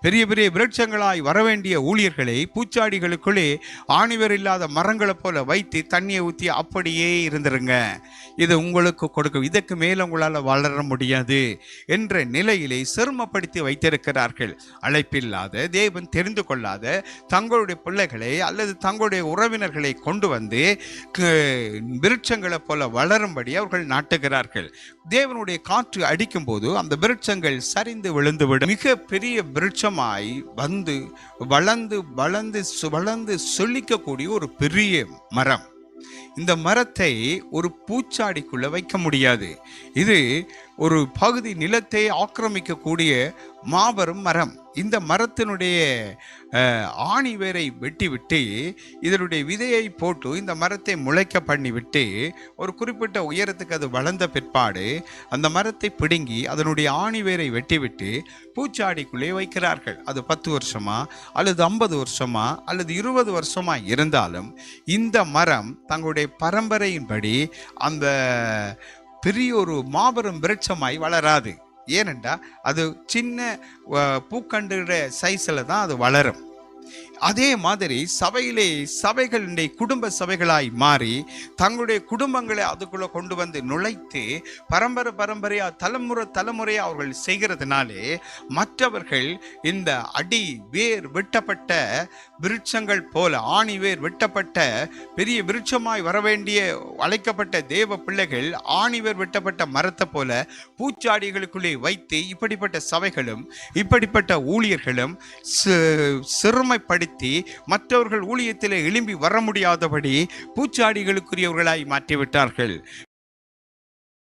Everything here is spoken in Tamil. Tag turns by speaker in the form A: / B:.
A: பெரிய பெரிய விருட்சங்களாய் வரவேண்டிய ஊழியர்களை பூச்சாடிகளுக்குள்ளே ஆணிவர் இல்லாத மரங்களை போல வைத்து தண்ணியை ஊற்றி அப்படியே இருந்துருங்க, இது உங்களுக்கு கொடுக்கும், இதற்கு மேலே உங்களால் வளர முடியாது என்ற நிலையிலே சிரமப்படுத்தி வைத்திருக்கிறார்கள். அழைப்பில்லாத, தேவன் தெரிந்து கொள்ளாத தங்களுடைய பிள்ளைகளை அல்லது தங்களுடைய உறவினர்களை கொண்டு வந்து விருட்சங்களை போல வளரும்படி அவர்கள் நாட்டுகிறார்கள். தேவனுடைய காற்று அடிக்கும் போது அந்த விருட்சங்கள் சரிந்து விழுந்துவிடும். மிக பெரிய விருட்சமாய் வந்து வளர்ந்து வளர்ந்து வளர்ந்து சொல்லிக்கக்கூடிய ஒரு பெரிய மரம். இந்த மரத்தை ஒரு பூச்சாடிக்குள்ள வைக்க முடியாது. இது ஒரு பகுதி நிலத்தை ஆக்கிரமிக்கக்கூடிய மாபெரும் மரம். இந்த மரத்தினுடைய ஆணி வேரை வெட்டிவிட்டு இதனுடைய விதையை போட்டு இந்த மரத்தை முளைக்க பண்ணிவிட்டு ஒரு குறிப்பிட்ட உயரத்துக்கு அது வளர்ந்த பிற்பாடு அந்த மரத்தை பிடுங்கி அதனுடைய ஆணி வேரை வெட்டிவிட்டு பூச்சாடிக்குள்ளே வைக்கிறார்கள். அது 10 வருஷமா அல்லது 50 வருஷமா அல்லது 20 வருஷமா இருந்தாலும் இந்த மரம் தங்களுடைய பரம்பரையின்படி அந்த பெரிய ஒரு மாபெரும் விருட்சமாய் வளராது. ஏனென்றா அது சின்ன பூக்கண்டுற சைஸில் தான் அது வளரும். அதே மாதிரி சபைகளுடைய குடும்ப சபைகளாய் மாறி தங்களுடைய குடும்பங்களை அதுக்குள்ள கொண்டு வந்து நுழைத்து பரம்பரையா தலைமுறையா அவர்கள் செய்கிறதுனாலே மற்றவர்கள் இந்த அடி வேர் வெட்டப்பட்ட விருட்சங்கள் போல, ஆணி வேர் வெட்டப்பட்ட பெரிய விருட்சமாய் வரவேண்டிய அழைக்கப்பட்ட தேவ பிள்ளைகள் ஆணி வேர் வெட்டப்பட்ட மரத்தை போல பூச்சாடிகளுக்குள்ளே வைத்து இப்படிப்பட்ட சபைகளும் இப்படிப்பட்ட ஊழியர்களும் சிறுமைப்படுத்தி மற்றவர்கள் ஊழியத்திலே எழும்பி வர முடியாதபடி பூச்சாடிகளுக்குரியவர்களாய் மாற்றிவிட்டார்கள்.